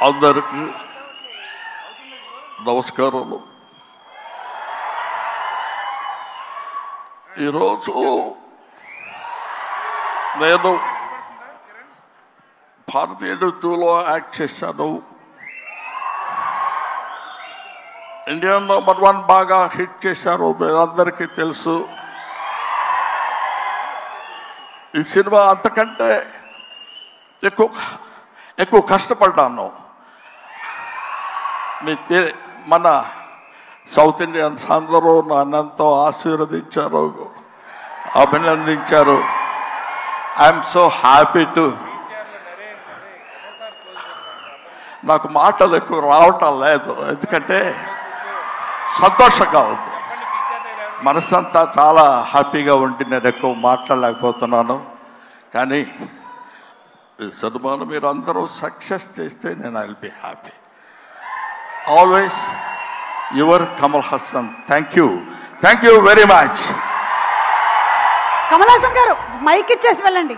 అందరికీ నమస్కారాలు. ఈరోజు నేను భారతీయ నృత్యంలో యాక్ట్ చేశాను. ఇండియన్ నెంబర్ 1 బాగా హిట్ చేశారు, మీరందరికీ తెలుసు. ఈ సినిమా అంతకంటే ఎక్కువ కష్టపడ్డాను. మన సౌత్ ఇండియన్స్ అందరూ నన్నంతో ఆశీర్వదించారు, అభినందించారు. I'm so happy to. నాకు మాటలు ఎక్కువ రావటం లేదు, ఎందుకంటే సంతోషంగా ఉంది. మనసంతా చాలా హ్యాపీగా ఉండి నేను ఎక్కువ మాట్లాడలేకపోతున్నాను. కానీ ఈ సినిమాను మీరు అందరూ సక్సెస్ చేస్తే నేను I will be happy. Always your Kamal Haasan. Thank you very much. Kamal Haasan గారు మైక్ ఇచ్చేసి వెళ్ళండి.